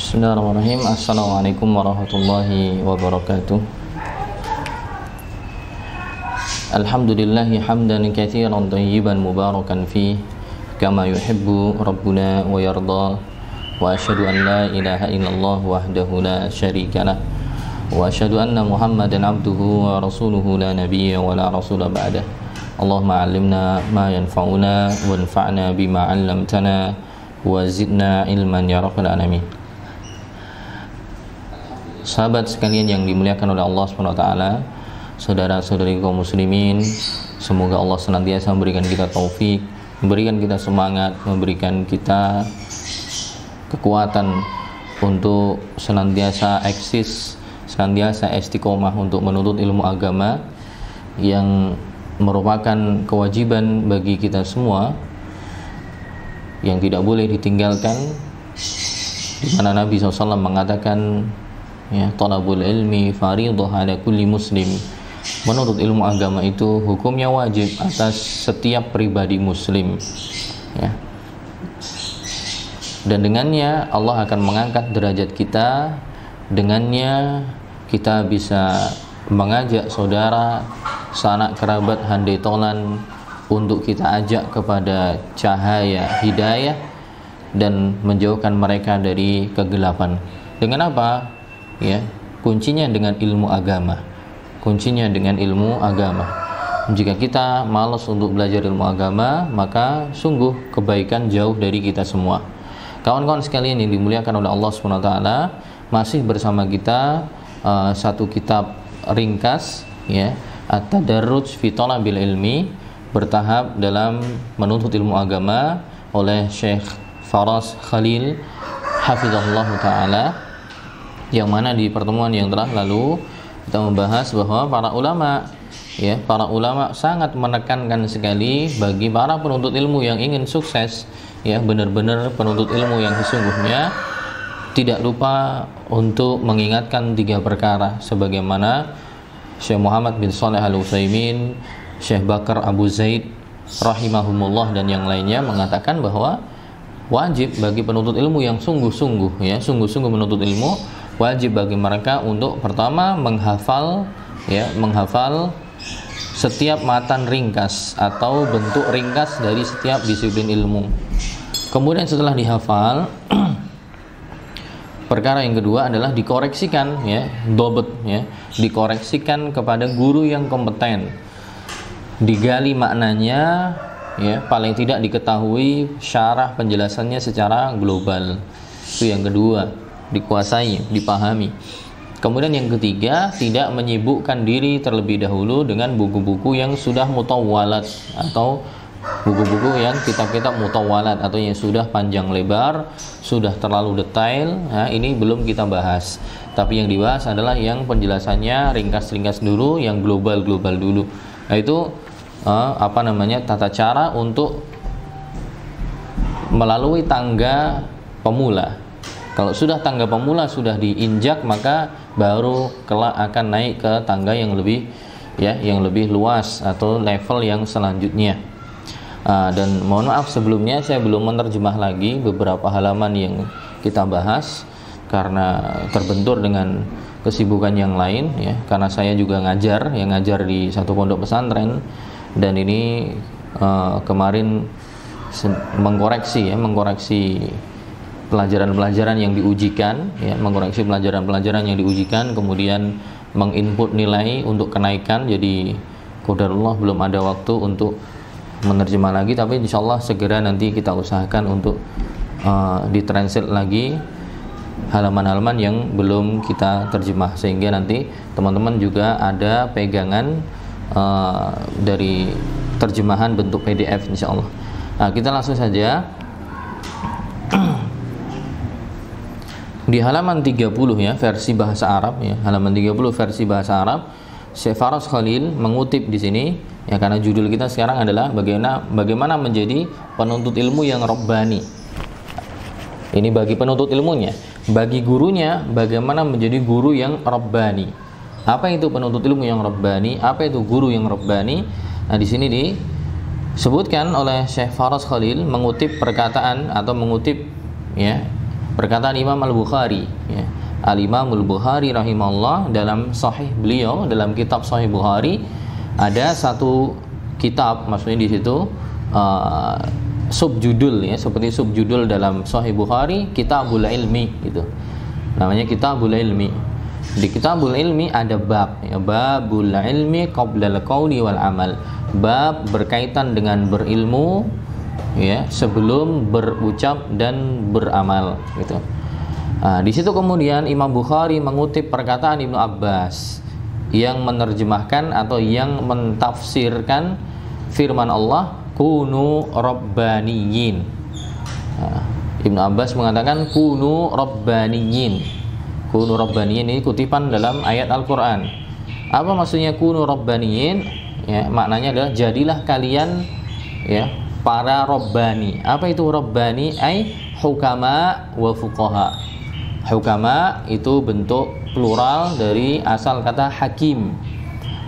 Bismillahirrahmanirrahim. Assalamualaikum warahmatullahi wabarakatuh. Alhamdulillahi hamdan katsiran thayyiban mubarakan fi kama yuhibbu rabbuna wa yarda. Wa asyhadu an la ilaha illallah wahdahu la syarika lah. Wa asyhadu anna Muhammadan abduhu wa rasuluhu la nabiyya wa la rasula ba'dah. Allahumma 'allimna ma yanfa'una wanfa'na bima 'allamtana wa zidna ilman ya rabbal alamin. Sahabat sekalian yang dimuliakan oleh Allah SWT, saudara-saudari kaum muslimin, semoga Allah senantiasa memberikan kita taufik, memberikan kita semangat, memberikan kita kekuatan untuk senantiasa eksis, senantiasa istiqomah untuk menuntut ilmu agama yang merupakan kewajiban bagi kita semua yang tidak boleh ditinggalkan, di mana Nabi SAW mengatakan, ya, talabul ilmi fardhu ala kulli muslim. Menuntut ilmu agama itu hukumnya wajib atas setiap pribadi muslim, ya. Dan dengannya Allah akan mengangkat derajat kita, dengannya kita bisa mengajak saudara, sanak kerabat, handai tolan untuk kita ajak kepada cahaya hidayah dan menjauhkan mereka dari kegelapan. Dengan apa? Ya, kuncinya dengan ilmu agama. Kuncinya dengan ilmu agama. Jika kita malas untuk belajar ilmu agama, maka sungguh kebaikan jauh dari kita semua. Kawan-kawan sekalian yang dimuliakan oleh Allah SWT, masih bersama kita satu kitab ringkas, ya, At-Tadarruj fi Thalabil Ilmi, bertahap dalam menuntut ilmu agama, oleh Syekh Faras Khalil hafizahullah ta'ala, yang mana di pertemuan yang telah lalu kita membahas bahwa para ulama, ya, para ulama sangat menekankan sekali bagi para penuntut ilmu yang ingin sukses, ya, benar-benar penuntut ilmu yang sesungguhnya, tidak lupa untuk mengingatkan 3 perkara sebagaimana Syekh Muhammad bin Shalih Al-Utsaimin, Syekh Bakar Abu Zaid rahimahumullah dan yang lainnya mengatakan bahwa wajib bagi penuntut ilmu yang sungguh-sungguh, ya, sungguh-sungguh menuntut ilmu, wajib bagi mereka untuk pertama menghafal, ya, menghafal setiap matan ringkas atau bentuk ringkas dari setiap disiplin ilmu. Kemudian setelah dihafal, perkara yang kedua adalah dikoreksikan, ya, dobet, ya, dikoreksikan kepada guru yang kompeten, digali maknanya, ya, paling tidak diketahui syarah penjelasannya secara global. Itu yang kedua, dikuasai, dipahami. Kemudian yang ketiga, tidak menyibukkan diri terlebih dahulu dengan buku-buku yang sudah mutawwalat atau buku-buku yang kitab-kitab mutawwalat atau yang sudah panjang lebar, sudah terlalu detail. Nah, ini belum kita bahas. Tapi yang dibahas adalah yang penjelasannya ringkas-ringkas dulu, yang global-global dulu. Nah, itu tata cara untuk melalui tangga pemula. Kalau sudah tangga pemula sudah diinjak, maka baru kelak akan naik ke tangga yang lebih, ya, yang lebih luas atau level yang selanjutnya. Dan mohon maaf sebelumnya saya belum menerjemah lagi beberapa halaman yang kita bahas karena terbentur dengan kesibukan yang lain, ya. Karena saya juga ngajar di satu pondok pesantren, dan ini kemarin mengkoreksi pelajaran-pelajaran yang diujikan, ya, mengkoreksi pelajaran-pelajaran yang diujikan, kemudian menginput nilai untuk kenaikan. Jadi qadarullah belum ada waktu untuk menerjemah lagi, tapi insyaallah segera nanti kita usahakan untuk ditranslate lagi halaman-halaman yang belum kita terjemah, sehingga nanti teman-teman juga ada pegangan dari terjemahan bentuk PDF insyaallah. Nah, kita langsung saja di halaman 30, ya, versi bahasa Arab, ya, halaman 30 versi bahasa Arab. Syekh Faras Khalil mengutip di sini, ya, karena judul kita sekarang adalah bagaimana menjadi penuntut ilmu yang rabbani. Ini bagi penuntut ilmunya, bagi gurunya bagaimana menjadi guru yang rabbani. Apa itu penuntut ilmu yang rabbani? Apa itu guru yang rabbani? Nah, di sini disebutkan oleh Syekh Faras Khalil mengutip perkataan atau mengutip, ya, Perkataan Imam Al-Bukhari, ya. Al-Imam Al-Bukhari rahimahullah dalam sahih beliau, dalam kitab Sahih Bukhari ada satu kitab, maksudnya di situ subjudul, ya, seperti subjudul dalam Sahih Bukhari, Kitabul Ilmi gitu. Namanya Kitabul Ilmi. Di Kitabul Ilmi ada bab, ya, babul ilmi qabla al-qauli wal amal. Bab berkaitan dengan berilmu, ya, sebelum berucap dan beramal gitu. Nah, di situ kemudian Imam Bukhari mengutip perkataan Ibnu Abbas yang menerjemahkan atau yang mentafsirkan firman Allah, kunu rabbaniyin. Nah, Ibnu Abbas mengatakan kunu rabbaniyin. Kunu rabbaniyin ini kutipan dalam ayat Al-Quran. Apa maksudnya kunu rabbaniyin? Ya, maknanya adalah jadilah kalian, ya, para rabbani. Apa itu rabbani? Ai hukama wa fuqaha. Hukama itu bentuk plural dari asal kata hakim.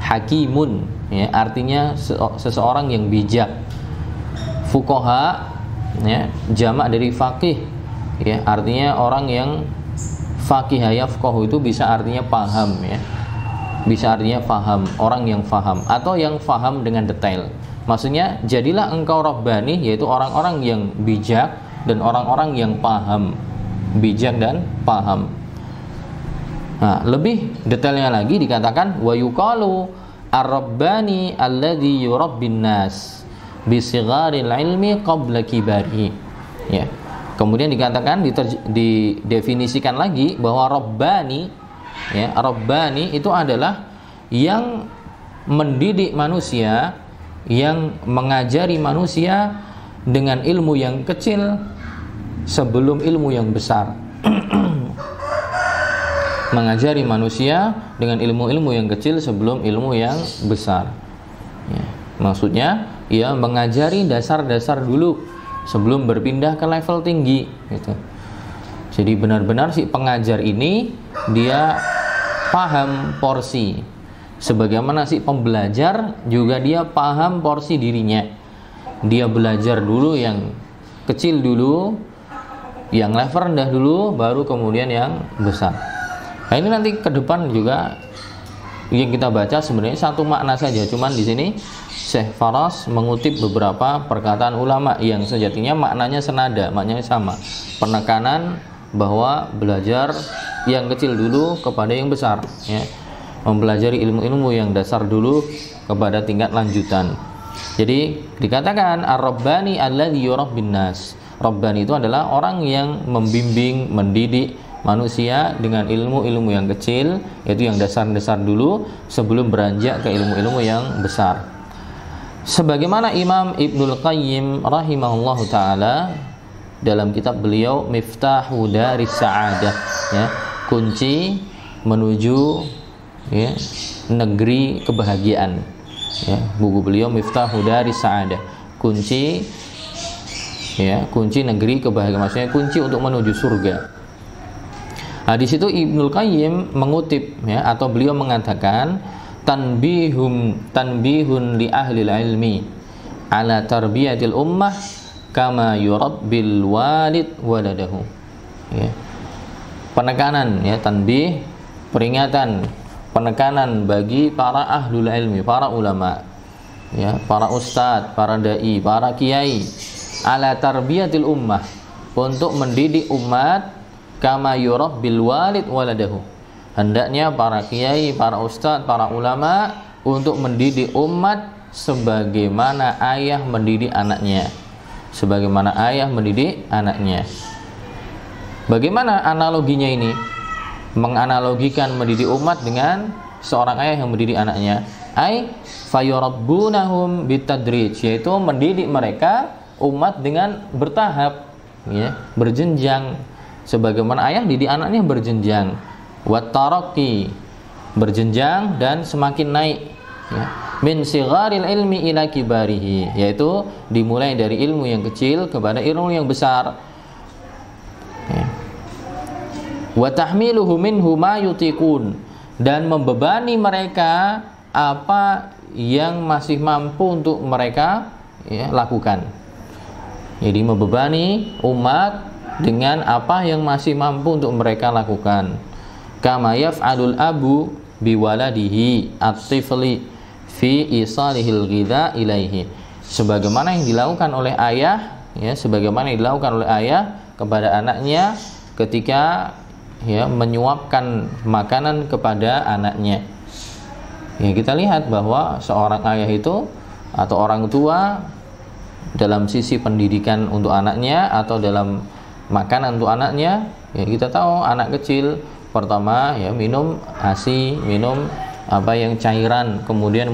Hakimun, ya, artinya seseorang yang bijak. Fuqaha, ya, jamak dari faqih, ya, artinya orang yang faqih, yafqahu itu bisa artinya paham, ya. Bisa artinya paham, orang yang paham atau yang paham dengan detail. Maksudnya jadilah engkau rabbani, yaitu orang-orang yang bijak dan orang-orang yang paham. Bijak dan paham. Nah, lebih detailnya lagi dikatakan wa yuqalu ar-rabbani alladhi yurabbin nas bi sigharil ilmi qabla kibarihi. Ya. Kemudian dikatakan didefinisikan lagi bahwa rabbani, ya, rabbani itu adalah yang mendidik manusia, yang mengajari manusia dengan ilmu yang kecil sebelum ilmu yang besar. Mengajari manusia dengan ilmu-ilmu yang kecil sebelum ilmu yang besar, ya. Maksudnya ya mengajari dasar-dasar dulu sebelum berpindah ke level tinggi gitu. Jadi benar-benar si pengajar ini dia paham porsi, sebagaimana si pembelajar juga dia paham porsi dirinya. Dia belajar dulu yang kecil dulu, yang level rendah dulu, baru kemudian yang besar. Nah, ini nanti ke depan juga yang kita baca sebenarnya satu makna saja, cuman di sini Syekh Faras mengutip beberapa perkataan ulama yang sejatinya maknanya senada, maknanya sama. Penekanan bahwa belajar yang kecil dulu kepada yang besar, ya. Mempelajari ilmu-ilmu yang dasar dulu kepada tingkat lanjutan. Jadi dikatakan ar-rabbani alladzi yurabbin nas. Rabbani itu adalah orang yang membimbing, mendidik manusia dengan ilmu-ilmu yang kecil, yaitu yang dasar-dasar dulu sebelum beranjak ke ilmu-ilmu yang besar. Sebagaimana Imam Ibnul Qayyim rahimahullahu taala dalam kitab beliau Miftahu Daris Sa'adah, ya, kunci menuju, ya, negeri kebahagiaan, ya, buku beliau Miftahu Daris Sa'adah, kunci, ya, kunci negeri kebahagiaan, maksudnya kunci untuk menuju surga. Nah, di situ Ibnul Qayyim mengutip, ya, atau beliau mengatakan tanbihun li ahli ilmi ala tarbiyatil ummah kama yurabbil walid waladahu. Ya. Penekanan, ya, tanbih, peringatan, penekanan bagi para ahlul ilmi, para ulama, ya, para ustadz, para dai, para kiai, ala tarbiyatil ummah, untuk mendidik umat, kama yurabbil walid waladahu. Hendaknya para kiai, para ustadz, para ulama untuk mendidik umat sebagaimana ayah mendidik anaknya. Sebagaimana ayah mendidik anaknya. Bagaimana analoginya ini? Menganalogikan mendidik umat dengan seorang ayah yang mendidik anaknya. Ai fayurabbunahum bitadrij, yaitu mendidik mereka umat dengan bertahap, ya, berjenjang. Sebagaimana ayah didik anaknya berjenjang. Wattaraqi, berjenjang dan semakin naik, ya. Min sigharil ilmi ila kibarihi, yaitu dimulai dari ilmu yang kecil kepada ilmu yang besar, ya. Wa tahmiluhu minhu ma yutiqun, dan membebani mereka apa yang masih mampu untuk mereka, ya, lakukan. Jadi membebani umat dengan apa yang masih mampu untuk mereka lakukan. Kama yaf'alul abu biwaladihi at-tifli fi isalihil ghidha ilaihi. Sebagaimana yang dilakukan oleh ayah, ya, sebagaimana yang dilakukan oleh ayah kepada anaknya ketika ya menyuapkan makanan kepada anaknya. Ya, kita lihat bahwa seorang ayah itu atau orang tua dalam sisi pendidikan untuk anaknya atau dalam makanan untuk anaknya, ya kita tahu anak kecil pertama ya minum ASI, minum apa yang cairan, kemudian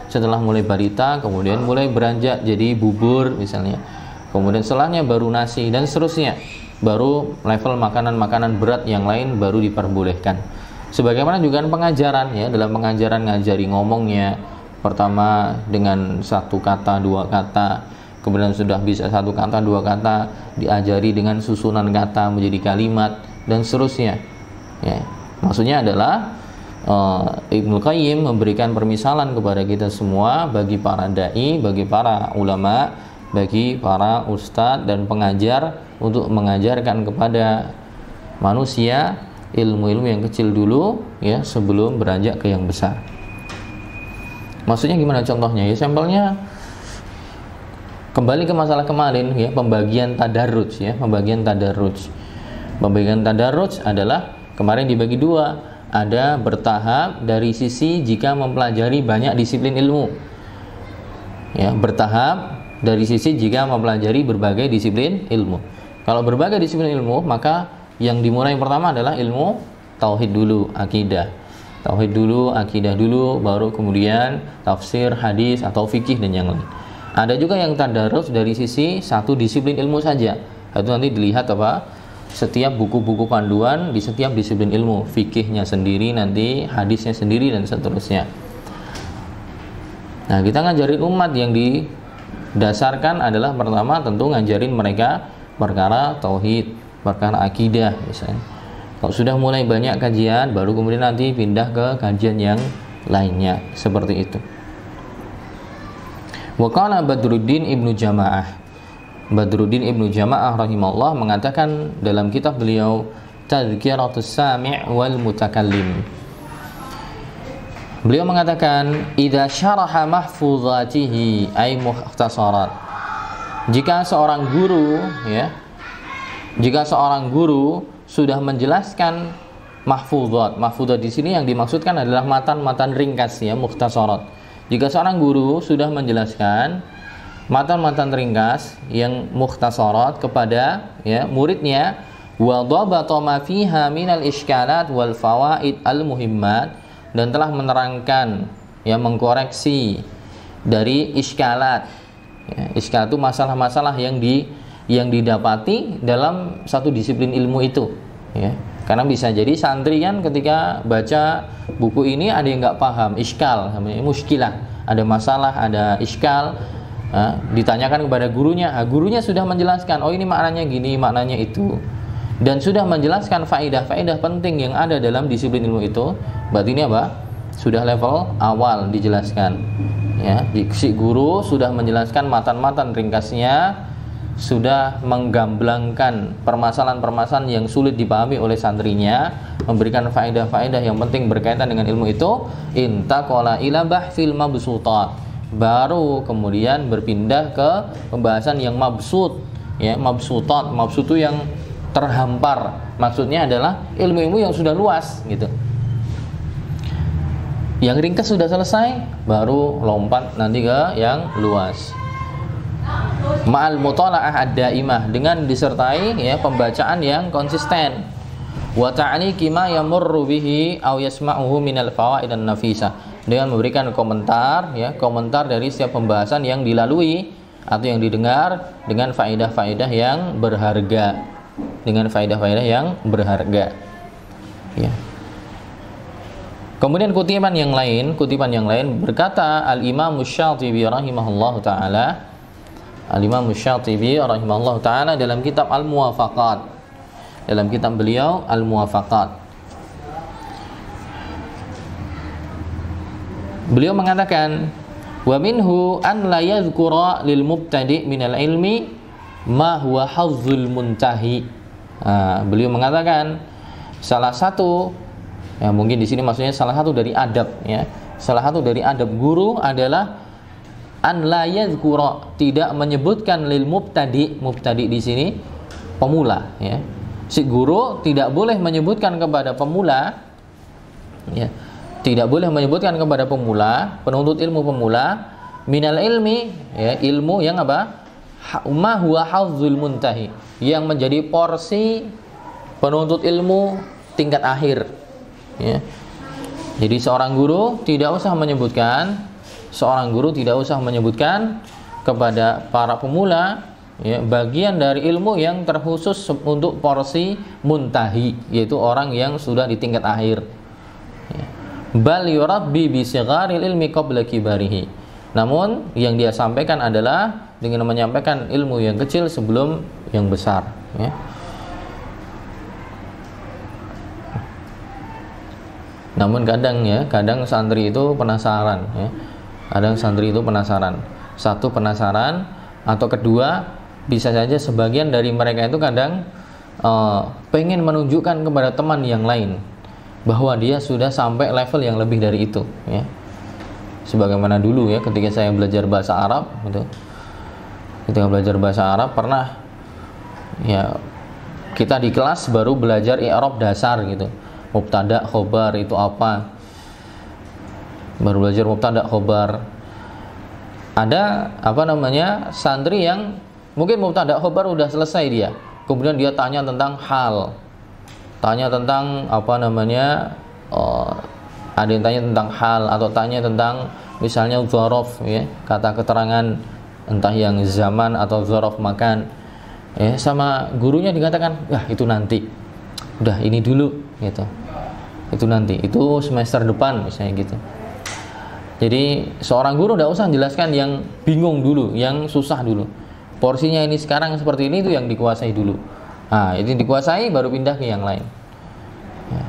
setelah mulai balita, kemudian mulai beranjak jadi bubur misalnya, kemudian setelahnya baru nasi dan seterusnya, baru level makanan-makanan berat yang lain baru diperbolehkan. Sebagaimana juga pengajaran, ya, dalam pengajaran ngajari ngomongnya pertama dengan satu kata, dua kata, kemudian sudah bisa satu kata, dua kata, diajari dengan susunan kata menjadi kalimat dan seterusnya. Ya, maksudnya adalah Ibnu Qayyim memberikan permisalan kepada kita semua, bagi para dai, bagi para ulama, bagi para ustadz dan pengajar, untuk mengajarkan kepada manusia ilmu-ilmu yang kecil dulu, ya, sebelum beranjak ke yang besar. Maksudnya gimana contohnya? Ya, sampelnya kembali ke masalah kemarin, ya, pembagian tadarruj, ya, pembagian tadarruj. Pembagian tadarruj adalah kemarin dibagi dua, ada bertahap dari sisi jika mempelajari banyak disiplin ilmu, ya, bertahap dari sisi jika mempelajari berbagai disiplin ilmu. Kalau berbagai disiplin ilmu, maka yang dimulai yang pertama adalah ilmu tauhid dulu, akidah. Tauhid dulu, akidah dulu, baru kemudian tafsir, hadis atau fikih dan yang lain. Ada juga yang tadarus dari sisi satu disiplin ilmu saja. Itu nanti dilihat apa? Setiap buku-buku panduan di setiap disiplin ilmu, fikihnya sendiri, nanti hadisnya sendiri dan seterusnya. Nah, kita ngajarin umat yang didasarkan adalah pertama tentu ngajarin mereka perkara tauhid, perkara akidah misalnya. Kalau sudah mulai banyak kajian, baru kemudian nanti pindah ke kajian yang lainnya, seperti itu. Wa qala Badruddin Ibnu Jamaah. Badruddin Ibnu Jamaah rahimahullah mengatakan dalam kitab beliau Tadhkiratus Sami' wal Mutakallim. Beliau mengatakan, idza syaraha mahfuzatihi ay mukhtasarat. Jika seorang guru, ya, jika seorang guru sudah menjelaskan mahfuzat. Mahfuzat di sini yang dimaksudkan adalah matan-matan ringkas, ya, mukhtasarat. Jika seorang guru sudah menjelaskan matan-matan ringkas yang mukhtasarat kepada, ya, muridnya, wa dhabata ma fiha minal iskalat wal fawaid al muhimmat, dan telah menerangkan, ya, mengkoreksi dari iskalat. Ya, iskalat itu masalah-masalah yang didapati dalam satu disiplin ilmu itu, ya. Karena bisa jadi santri kan ketika baca buku ini ada yang nggak paham, iskal, namanya muskilah, ada masalah, ada iskal, ditanyakan kepada gurunya, gurunya sudah menjelaskan, oh ini maknanya gini, maknanya itu, dan sudah menjelaskan faedah-faedah penting yang ada dalam disiplin ilmu itu. Berarti ini apa? Sudah level awal dijelaskan, ya. Si guru sudah menjelaskan matan-matan ringkasnya, sudah menggamblangkan permasalahan-permasalahan yang sulit dipahami oleh santrinya, memberikan faedah-faedah yang penting berkaitan dengan ilmu itu. Intaqala ila bahfil mabsutat, baru kemudian berpindah ke pembahasan yang mabsut, ya, mabsutat. Mabsut itu yang terhampar, maksudnya adalah ilmu-ilmu yang sudah luas, gitu. Yang ringkas sudah selesai, baru lompat nanti ke yang luas. Ma'al mutala'ah ad-daimah, dengan disertai, ya, pembacaan yang konsisten. Wa ta'liqi ma yamurru bihi aw yasma'uhu minal fawaid an-nafisah, dengan memberikan komentar, ya, komentar dari setiap pembahasan yang dilalui atau yang didengar dengan faedah-faedah yang berharga, dengan faedah-faedah yang berharga, ya. Kemudian kutipan yang lain berkata Al-Imam Asy-Syatibi rahimahullahu taala, Al-Imam Asy-Syatibi rahimahullahu taala dalam kitab Al-Muwafaqat, dalam kitab beliau Al-Muwafaqat, beliau mengatakan, wa minhu an la yadhkura lil mubtadi' minal ilmi ma huwa hazzul muntahi. Beliau mengatakan salah satu, ya mungkin di sini maksudnya salah satu dari adab, ya. Salah satu dari adab guru adalah an la yadhkura, tidak menyebutkan lil mubtadi. Mubtadi di sini pemula, ya. Si guru tidak boleh menyebutkan kepada pemula, ya. Tidak boleh menyebutkan kepada pemula, penuntut ilmu pemula, minal ilmi, ya, ilmu yang apa? Ma huwa hazzul muntahi, yang menjadi porsi penuntut ilmu tingkat akhir, ya. Jadi seorang guru tidak usah menyebutkan kepada para pemula, ya, bagian dari ilmu yang terkhusus untuk porsi muntahi, yaitu orang yang sudah di tingkat akhir, ya. Bal yurabbi bi sigharil ilmi qabla kibarihi. Namun yang dia sampaikan adalah dengan menyampaikan ilmu yang kecil sebelum yang besar, ya. Namun kadang santri itu penasaran, ya. Kadang santri itu penasaran. Satu, penasaran, atau kedua, bisa saja sebagian dari mereka itu kadang pengen menunjukkan kepada teman yang lain bahwa dia sudah sampai level yang lebih dari itu, ya. Sebagaimana dulu, ya, ketika saya belajar bahasa Arab gitu. Ketika belajar bahasa Arab pernah, ya, kita di kelas baru belajar i'rab dasar gitu. Mubtada, khobar itu apa? Baru belajar mubtada, khobar. Ada santri yang mungkin mubtada, khobar udah selesai dia. Kemudian dia tanya tentang hal. Tanya tentang ada yang tanya tentang hal, atau tanya tentang misalnya dzaraf, ya, kata keterangan entah yang zaman atau dzaraf makan, ya, sama gurunya dikatakan, itu nanti, udah ini dulu gitu, itu nanti, itu semester depan misalnya gitu. Jadi seorang guru tidak usah jelaskan yang bingung dulu, yang susah dulu. Porsinya ini sekarang seperti ini, itu yang dikuasai dulu. Itu dikuasai baru pindah ke yang lain, ya.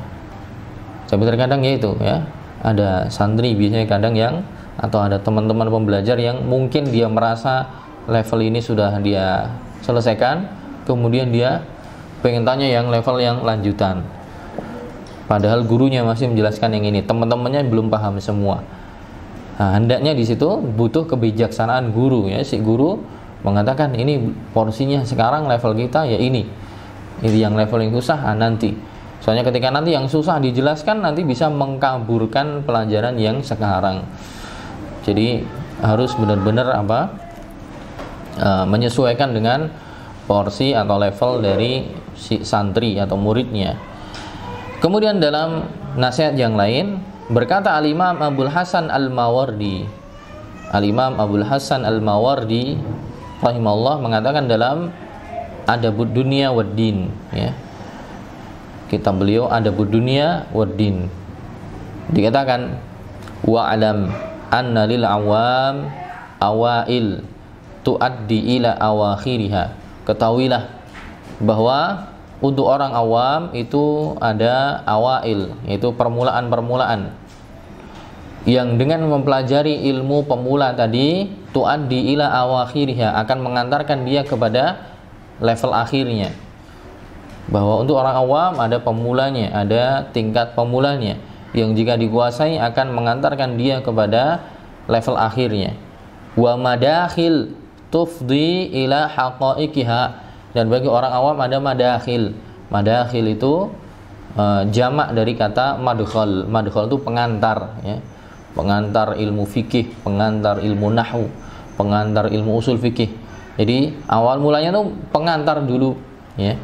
Tapi terkadang itu, ya, ada santri biasanya kadang yang, atau ada teman-teman pembelajar yang mungkin dia merasa level ini sudah dia selesaikan, kemudian dia pengen tanya yang level yang lanjutan. Padahal gurunya masih menjelaskan yang ini, teman-temannya belum paham semua. Hendaknya di situ butuh kebijaksanaan guru, ya. Si guru mengatakan ini porsinya sekarang level kita ya ini yang level yang susah nanti. Soalnya ketika nanti yang susah dijelaskan, nanti bisa mengkaburkan pelajaran yang sekarang. Jadi harus benar-benar menyesuaikan dengan porsi atau level dari si santri atau muridnya. Kemudian dalam nasihat yang lain berkata Al-Imam Abul Hasan Al-Mawardi. Al-Imam Abul Hasan Al-Mawardi rahimahullah mengatakan dalam Adabud Dunya Waddin, ya. Kitab beliau Adabud Dunya Waddin, dikatakan wa'alam anna lil awam awail tuaddi ila awakhiriha. Ketahuilah bahwa untuk orang awam itu ada awail, yaitu permulaan-permulaan yang dengan mempelajari ilmu pemula tadi tuaddi ila awakhiriha, akan mengantarkan dia kepada level akhirnya. Bahwa untuk orang awam ada pemulanya, ada tingkat pemulanya yang jika dikuasai akan mengantarkan dia kepada level akhirnya. Wa madakhil tufdi ila haqaiqiha, dan bagi orang awam ada madakhil. Madakhil itu jamak dari kata madkhal. Madkhal itu pengantar, ya. Pengantar ilmu fikih, pengantar ilmu nahwu, pengantar ilmu usul fikih. Jadi awal mulanya tuh pengantar dulu, ya.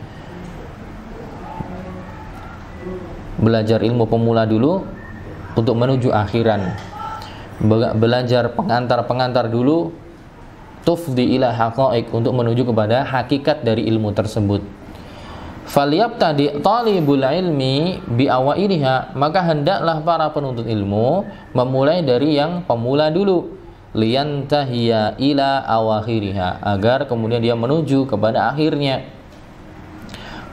Belajar ilmu pemula dulu untuk menuju akhiran. Belajar pengantar-pengantar dulu, tufdi ila haqaiq, untuk menuju kepada hakikat dari ilmu tersebut. Falyabtadi talibul ilmi bi awailiha, maka hendaklah para penuntut ilmu memulai dari yang pemula dulu, liyantahiya ila awakhiriha, agar kemudian dia menuju kepada akhirnya.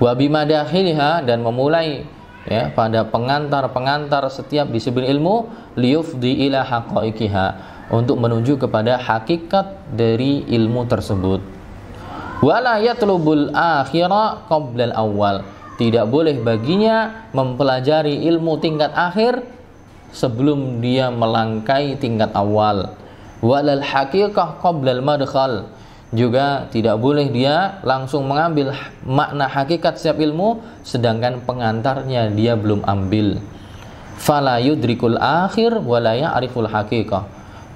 Wa bimadakhiliha, dan memulai, ya, pada pengantar-pengantar setiap disiplin ilmu, liyufdi ila haqaiqiha, untuk menuju kepada hakikat dari ilmu tersebut. Wala yatlubul akhira qabla al-awwal. Tidak boleh baginya mempelajari ilmu tingkat akhir sebelum dia melangkai tingkat awal. Walal haqiqah qabla al-madkhal. Juga tidak boleh dia langsung mengambil makna hakikat setiap ilmu sedangkan pengantarnya dia belum ambil. Fala yudrikul akhir wala ya'riful haqiqah.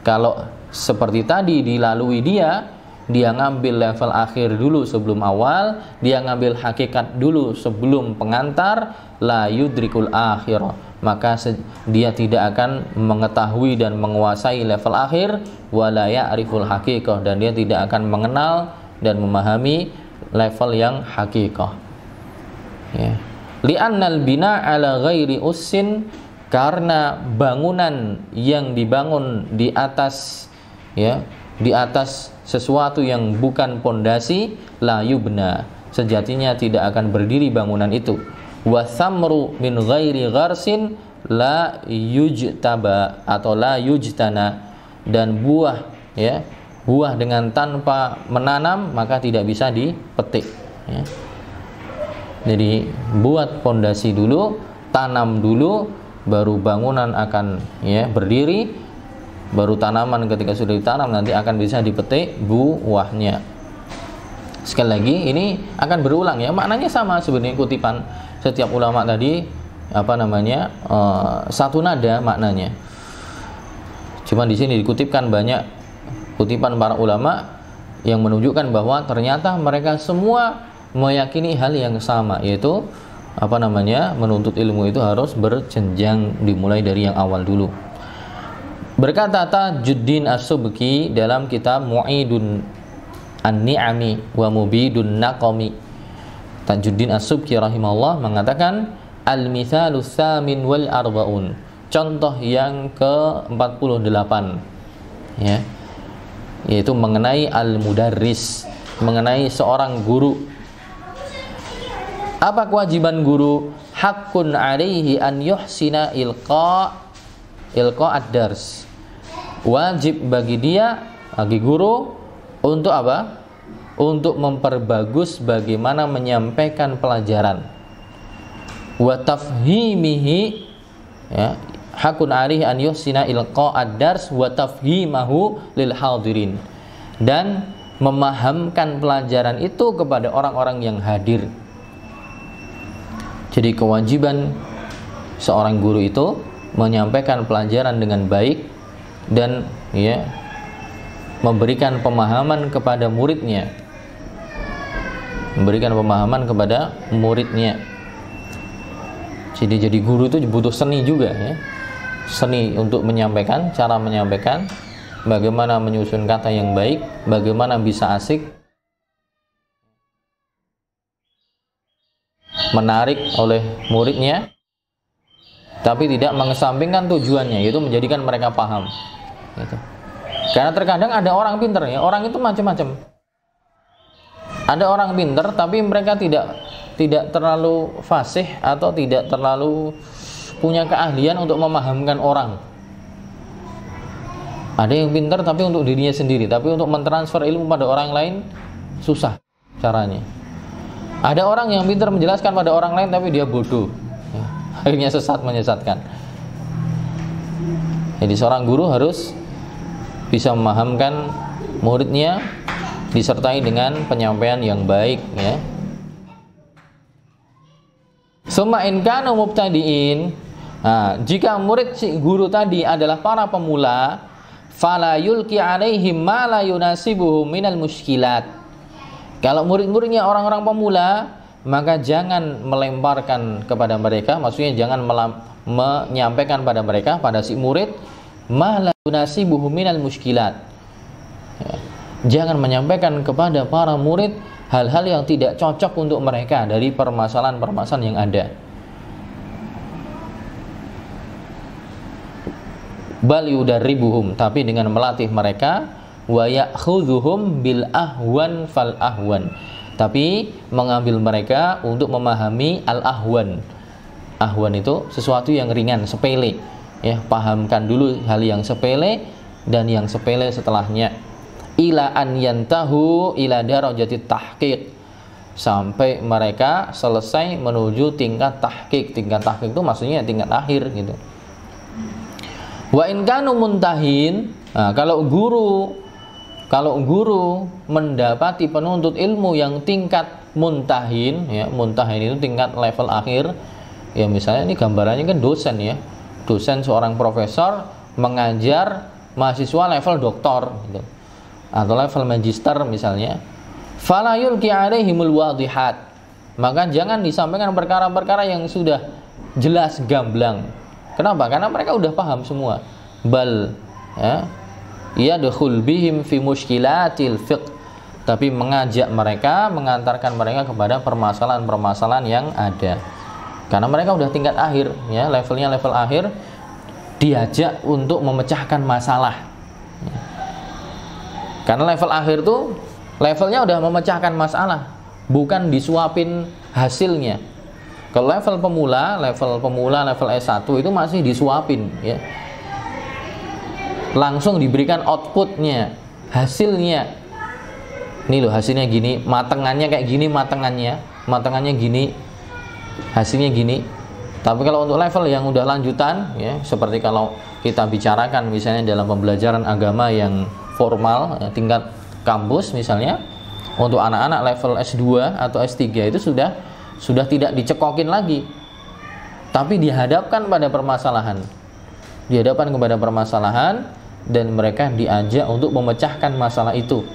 Kalau seperti tadi dilalui dia ngambil level akhir dulu sebelum awal, dia ngambil hakikat dulu sebelum pengantar, la yudrikul akhirah, maka dia tidak akan mengetahui dan menguasai level akhir, wala ya'riful haqiqah, dan dia tidak akan mengenal dan memahami level yang hakikah. Ya. Li'annal bina ala ghairi ussin, karena bangunan yang dibangun di atas, ya, di atas sesuatu yang bukan pondasi, la yubna, sejatinya tidak akan berdiri bangunan itu. Wa thamru min ghairi gharsin la yujtaba atau la yujtana, dan buah, ya, buah dengan tanpa menanam maka tidak bisa dipetik, ya. Jadi buat pondasi dulu, tanam dulu, baru bangunan akan, ya, berdiri. Baru tanaman ketika sudah ditanam nanti akan bisa dipetik buahnya. Sekali lagi ini akan berulang, ya, maknanya sama sebenarnya kutipan setiap ulama tadi, satu nada maknanya. Cuma di sini dikutipkan banyak kutipan para ulama yang menunjukkan bahwa ternyata mereka semua meyakini hal yang sama, yaitu menuntut ilmu itu harus berjenjang, dimulai dari yang awal dulu. Berkata Tajuddin As-Subki dalam kitab Mu'idun An-Ni'ami wa Mubidun Naqami, Tajuddin As-Subki rahimahullah mengatakan al-mithalu tsamin wal arba'un, contoh yang ke-48, ya, yaitu mengenai al-mudarris, mengenai seorang guru. Apa kewajiban guru? Haqqun 'alaihi an yuhsina ilqa ad-dars. Wajib bagi dia, bagi guru, untuk apa? Untuk memperbagus bagaimana menyampaikan pelajaran. Wa tafhimihi, ya, hakun 'alaihi an yuhsina ilqa ad-dars wa tafhimahu lil hadirin, dan memahamkan pelajaran itu kepada orang-orang yang hadir. Jadi kewajiban seorang guru itu menyampaikan pelajaran dengan baik dan, ya, memberikan pemahaman kepada muridnya, Jadi guru itu butuh seni juga, ya, seni untuk menyampaikan, cara menyampaikan, bagaimana menyusun kata yang baik, bagaimana bisa asik, menarik oleh muridnya, tapi tidak mengesampingkan tujuannya, yaitu menjadikan mereka paham, gitu. Karena terkadang ada orang pintar, ya, orang itu macam-macam. Ada orang pintar tapi mereka tidak terlalu fasih atau tidak terlalu punya keahlian untuk memahamkan orang. Ada yang pintar tapi untuk dirinya sendiri, tapi untuk mentransfer ilmu pada orang lain susah caranya. Ada orang yang pintar menjelaskan pada orang lain tapi dia bodoh, ya, akhirnya menyesatkan. Jadi seorang guru harus bisa memahamkan muridnya, disertai dengan penyampaian yang baik, ya. Summa in kanu mubtadiin, jika murid si guru tadi adalah para pemula, fala yulqi alaihim ma la yunasibuhum minal muskilat. Kalau murid-muridnya orang-orang pemula, maka jangan melemparkan kepada mereka, maksudnya jangan menyampaikan pada mereka, pada si murid, ma la yunasibuhum minal muskilat, ya. Jangan menyampaikan kepada para murid hal-hal yang tidak cocok untuk mereka dari permasalahan-permasalahan yang ada. Bal yudarribuhum, tapi dengan melatih mereka, wa ya'khudhuhum bil ahwan fal ahwan, tapi mengambil mereka untuk memahami al ahwan. Ahwan itu sesuatu yang ringan, sepele, ya, pahamkan dulu hal yang sepele dan yang sepele setelahnya. ila an yantahu ila darajati tahqiq, sampai mereka selesai menuju tingkat tahqiq. Tingkat tahqiq itu maksudnya tingkat akhir gitu. Wa in kanu muntahin, nah, kalau guru mendapati penuntut ilmu yang tingkat muntahin, ya, muntahin itu tingkat level akhir. Ya misalnya ini gambarannya kan dosen ya. Dosen seorang profesor mengajar mahasiswa level doktor gitu, atau level magister misalnya. Fala yulqi alaihimul wadihat, maka jangan disampaikan perkara-perkara yang sudah jelas gamblang. Kenapa? Karena mereka udah paham semua. Bal ya yadkhul bihim fi mushkilatil fiqh, tapi mengajak mereka, mengantarkan mereka kepada permasalahan-permasalahan yang ada. Karena mereka udah tingkat akhir ya, levelnya level akhir, diajak untuk memecahkan masalah. Karena level akhir tuh levelnya udah memecahkan masalah, bukan disuapin hasilnya. Kalau level pemula, level S1 itu masih disuapin ya. Langsung diberikan outputnya, hasilnya. Nih loh hasilnya gini, matengannya kayak gini, matengannya gini, hasilnya gini. Tapi kalau untuk level yang udah lanjutan ya, seperti kalau kita bicarakan misalnya dalam pembelajaran agama yang formal ya, tingkat kampus misalnya, untuk anak-anak level S2 atau S3 itu sudah tidak dicekokin lagi, tapi dihadapkan kepada permasalahan, dan mereka diajak untuk memecahkan masalah itu,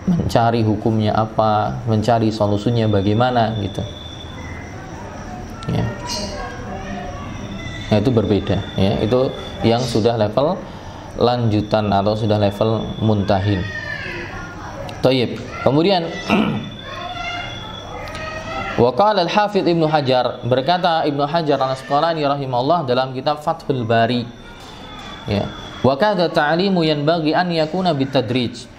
mencari hukumnya apa, mencari solusinya bagaimana gitu ya. Nah, itu berbeda ya, itu yang sudah level lanjutan atau sudah level muntahin. Thayyib. Kemudian waqala al-Hafidz Ibnu Hajar, berkata Ibnu Hajar al-Asqalani rahimahullah dalam kitab Fathul Bari ya, wa kadza ta'limu yanbaghi an yakuna bitadrij,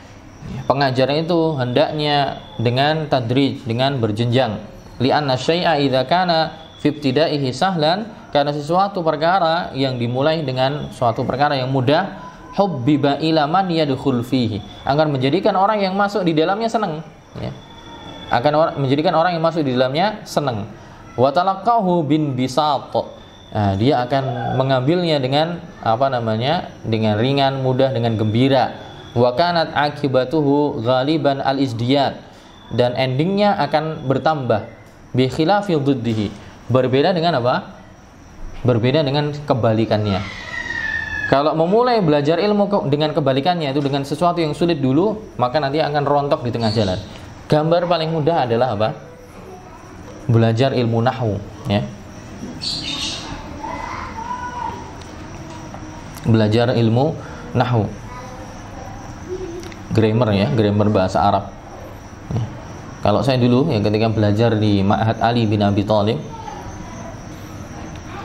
pengajaran itu hendaknya dengan tadrij, dengan berjenjang. Li'anna syai'a idza kana fi ibtida'ihi sahlan, karena sesuatu perkara yang dimulai dengan suatu perkara yang mudah, hubbiba ila man yadkhul fihi, akan menjadikan orang yang masuk di dalamnya senang ya. Menjadikan orang yang masuk di dalamnya senang. Wa talaqahu bin bisat, nah, dia akan mengambilnya dengan dengan ringan, mudah, dengan gembira. Wa kanat akibatuhu ghaliban al-izdiyad, dan endingnya akan bertambah. Bi khilafi dhiddihi, berbeda dengan apa? Berbeda dengan kebalikannya. Kalau memulai belajar ilmu dengan kebalikannya, itu dengan sesuatu yang sulit dulu, maka nanti akan rontok di tengah jalan. Gambar paling mudah adalah apa? Belajar ilmu nahwu ya. Belajar ilmu nahwu, grammar ya, grammar bahasa Arab ya. Kalau saya dulu ya, ketika belajar di Ma'had Ali bin Abi Thalib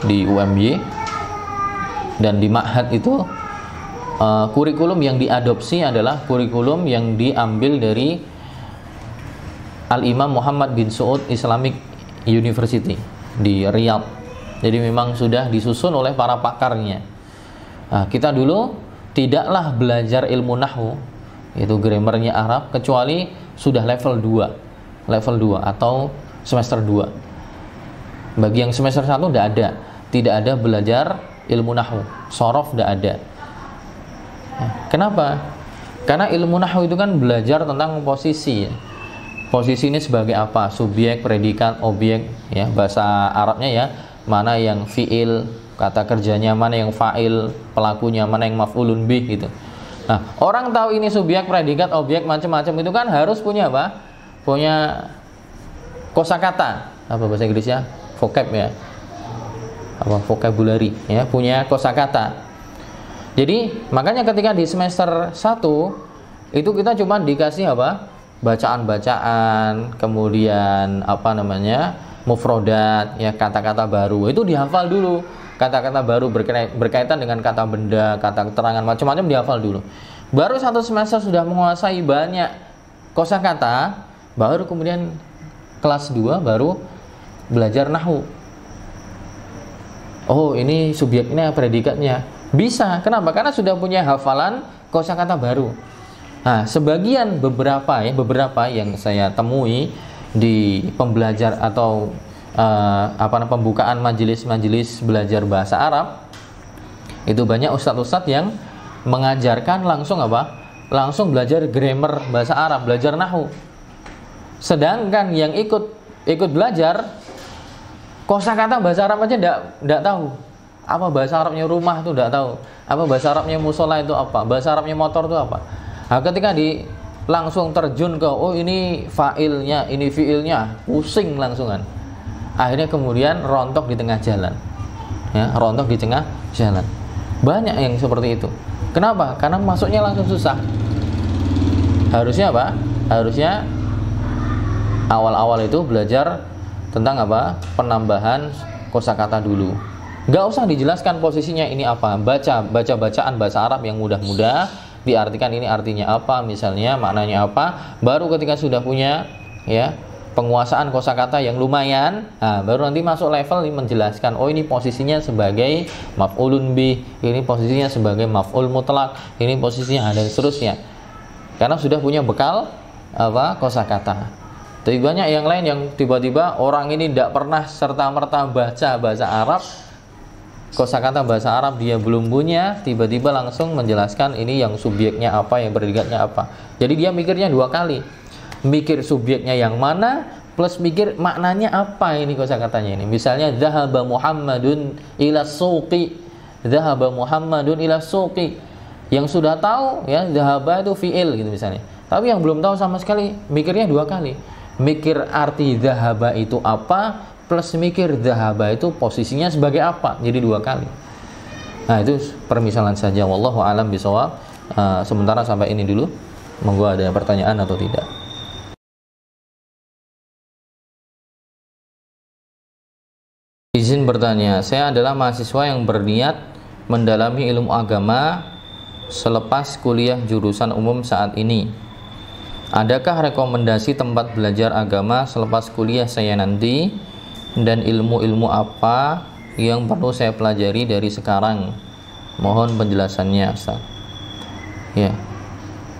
di UMY, dan di Ma'had itu kurikulum yang diadopsi adalah kurikulum yang diambil dari Al-Imam Muhammad bin Saud Islamic University di Riyadh. Jadi memang sudah disusun oleh para pakarnya. Nah, kita dulu tidaklah belajar ilmu nahwu, itu grammarnya Arab, kecuali sudah level 2 atau semester 2. Bagi yang semester 1 tidak ada belajar ilmu nahwu, shorof tidak ada. Kenapa? Karena ilmu nahwu itu kan belajar tentang posisi ya. Posisi ini sebagai apa? Subjek, predikat, objek ya, bahasa Arabnya ya, mana yang fiil, kata kerjanya, mana yang fa'il, pelakunya, mana yang maf'ulun bih gitu. Nah, orang tahu ini subjek, predikat, objek, macam-macam itu kan harus punya apa? Punya kosakata. Apa bahasa Inggrisnya? Vocab ya. Apa vocabulary ya, punya kosakata. Jadi, makanya ketika di semester 1 itu kita cuma dikasih apa? Bacaan-bacaan, kemudian mufrodat ya, kata-kata baru itu dihafal dulu. Kata-kata baru berkaitan dengan kata benda, kata keterangan, macam-macam dihafal dulu. Baru 1 semester sudah menguasai banyak kosakata, baru kemudian kelas 2 baru belajar nahwu. Oh, ini subjeknya, predikatnya. Bisa. Kenapa? Karena sudah punya hafalan kosakata baru. Nah, sebagian beberapa yang saya temui di pembelajar atau pembukaan majelis-majelis belajar bahasa Arab, itu banyak ustadz-ustadz yang mengajarkan langsung langsung belajar grammar bahasa Arab, belajar nahwu. Sedangkan yang ikut belajar kosakata bahasa Arab aja enggak tahu. Apa bahasa Arabnya rumah itu enggak tahu. Apa bahasa Arabnya musola itu apa? Bahasa Arabnya motor itu apa? Nah, ketika langsung terjun ke ini fa'ilnya, ini fi'ilnya, pusing langsungan. Akhirnya kemudian rontok di tengah jalan. Ya, rontok di tengah jalan. Banyak yang seperti itu. Kenapa? Karena masuknya langsung susah. Harusnya apa? Harusnya awal-awal itu belajar tentang penambahan kosakata dulu. Nggak usah dijelaskan posisinya ini apa. Baca-bacaan bahasa Arab yang mudah-mudah, diartikan ini artinya apa, misalnya maknanya apa. Baru ketika sudah punya penguasaan kosakata yang lumayan, baru nanti masuk level menjelaskan, oh ini posisinya sebagai maf'ulun bih, ini posisinya sebagai maf'ul mutlak, ini posisinya dan seterusnya. Karena sudah punya bekal kosakata. Tapi banyak yang lain yang tiba-tiba orang ini tidak pernah serta-merta baca bahasa Arab, kosakata bahasa Arab dia belum punya, tiba-tiba langsung menjelaskan ini yang subjeknya apa, yang predikatnya apa. Jadi dia mikirnya dua kali. Mikir subjeknya yang mana plus mikir maknanya apa ini kosakatanya ini. Misalnya dzahaba Muhammadun ila suqi. Dzahaba Muhammadun ila suqi. Yang sudah tahu dzahaba itu fi'il gitu misalnya. Tapi yang belum tahu sama sekali mikirnya dua kali. Mikir arti dzahaba itu apa plus mikir dzahaba itu posisinya sebagai apa. Jadi dua kali. Nah, itu permisalan saja, wallahu alam bisawab. Sementara sampai ini dulu. Monggo ada pertanyaan atau tidak. Izin bertanya, saya adalah mahasiswa yang berniat mendalami ilmu agama selepas kuliah jurusan umum saat ini. Adakah rekomendasi tempat belajar agama selepas kuliah saya nanti, dan ilmu-ilmu apa yang perlu saya pelajari dari sekarang? Mohon penjelasannya, Ustaz. Ya,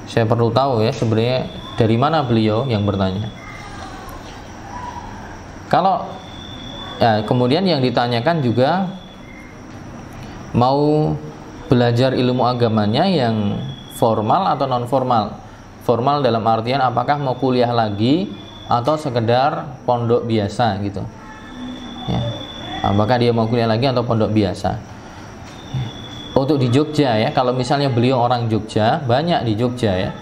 saya perlu tahu sebenarnya dari mana beliau yang bertanya. Kemudian yang ditanyakan juga mau belajar ilmu agamanya yang formal atau non formal. Formal dalam artian apakah mau kuliah lagi atau sekedar pondok biasa gitu. Ya. Apakah dia mau kuliah lagi atau pondok biasa. Untuk di Jogja kalau misalnya beliau orang Jogja, banyak di Jogja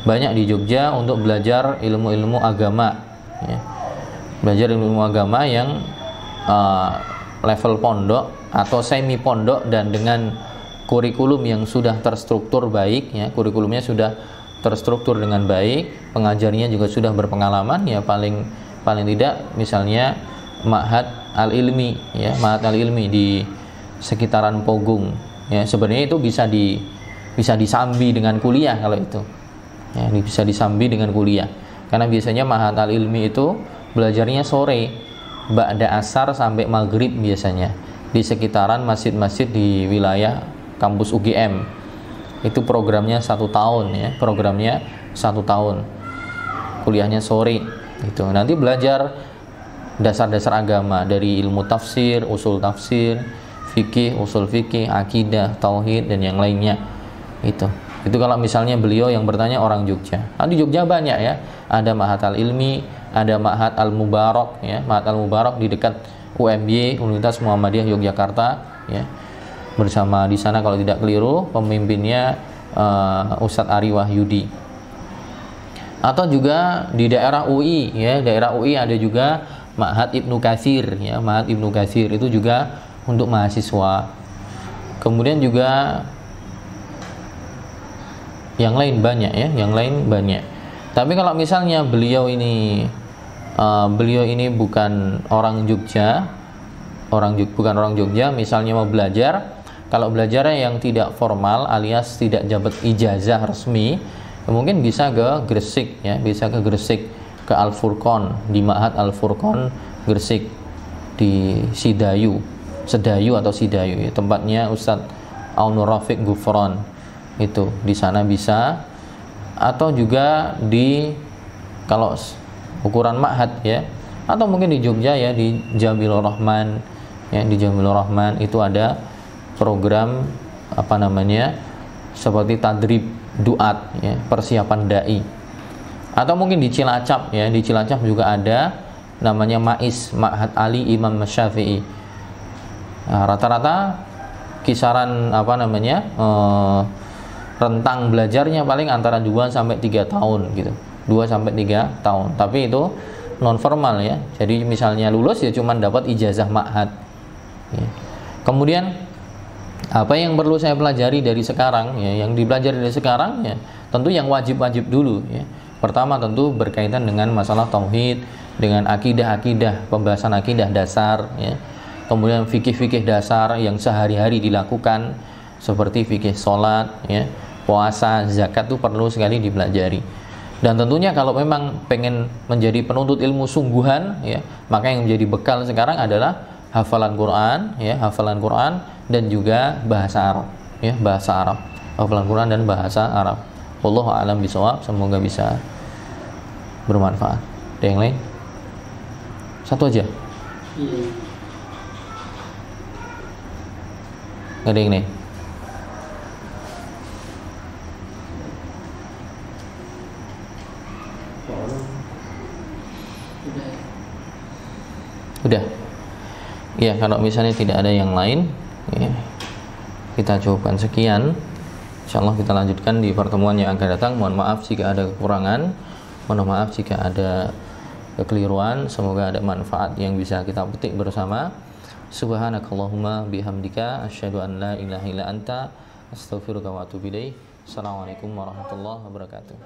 banyak di Jogja untuk belajar ilmu-ilmu agama. Belajar ilmu agama yang level pondok atau semi pondok dan dengan kurikulum yang sudah terstruktur baik, kurikulumnya sudah terstruktur dengan baik, pengajarnya juga sudah berpengalaman, paling tidak misalnya Ma'had Al-Ilmi, Ma'had Al-Ilmi di sekitaran Pogung, sebenarnya itu bisa disambi dengan kuliah kalau itu, bisa disambi dengan kuliah, karena biasanya Ma'had Al-Ilmi itu belajarnya sore. Ba'da asar sampai maghrib biasanya di sekitaran masjid-masjid di wilayah kampus UGM. Itu programnya 1 tahun programnya 1 tahun, kuliahnya sore itu. Nanti belajar dasar-dasar agama dari ilmu tafsir, usul tafsir, fikih, usul fikih, akidah, tauhid dan yang lainnya. Itu kalau misalnya beliau yang bertanya orang Jogja. Di Jogja banyak ada Ma'had Al-Ilmi, ada Ma'had Al-Mubarak, Ma'had Al-Mubarak di dekat UMY, Universitas Muhammadiyah Yogyakarta, bersama di sana kalau tidak keliru pemimpinnya Ustadz Ari Wahyudi. Atau juga di daerah UI, daerah UI ada juga Ma'had Ibnu Katsir, Ma'had Ibnu Katsir itu juga untuk mahasiswa. Kemudian juga yang lain banyak yang lain banyak. Tapi kalau misalnya beliau ini bukan orang Jogja, bukan orang Jogja, misalnya mau belajar, kalau belajarnya yang tidak formal alias tidak dapat ijazah resmi, mungkin bisa ke Gresik, bisa ke Gresik, ke Al-Furqon, di Ma'had Al-Furqon Gresik, di Sedayu atau Sidayu, tempatnya Ustadz Aunur Rafiq Gufron. Itu di sana bisa atau juga di kalau ukuran ma'had ya, atau mungkin di Jogja ya, di Jamilur Rahman ya, di Jamilur Rahman itu ada program apa namanya seperti tadrib duat ya, persiapan dai. Atau mungkin di Cilacap ya, di Cilacap juga ada namanya MAIS, Ma'had Ali Imam Syafi'i. Nah, rata-rata kisaran apa namanya rentang belajarnya paling antara 2 sampai 3 tahun gitu. 2 sampai 3 tahun. Tapi itu non formal ya. Jadi misalnya lulus ya cuman dapat ijazah ma'had. Ya. Kemudian apa yang perlu saya pelajari dari sekarang ya, yang dipelajari dari sekarang ya, tentu yang wajib-wajib dulu ya. Pertama tentu berkaitan dengan masalah tauhid, dengan akidah-akidah, pembahasan akidah dasar ya. Kemudian fikih-fikih dasar yang sehari-hari dilakukan seperti fikih sholat ya, puasa, zakat itu perlu sekali dipelajari. Dan tentunya kalau memang pengen menjadi penuntut ilmu sungguhan ya, maka yang menjadi bekal sekarang adalah hafalan Quran ya, hafalan Quran dan juga bahasa Arab ya, bahasa Arab. Hafalan Quran dan bahasa Arab. Wallahu a'lam bishawab, semoga bisa bermanfaat. Ada yang lain? Satu aja. Iya. Nggak ada yang lain? Udah. Ya, kalau misalnya tidak ada yang lain ya, kita cukupkan sekian. Insyaallah kita lanjutkan di pertemuan yang akan datang. Mohon maaf jika ada kekurangan, mohon maaf jika ada kekeliruan. Semoga ada manfaat yang bisa kita petik bersama. Subhanakallahumma bihamdika asyhadu an la ilaha illa anta astaghfiruka wa atubu ilaik. Assalamualaikum warahmatullahi wabarakatuh.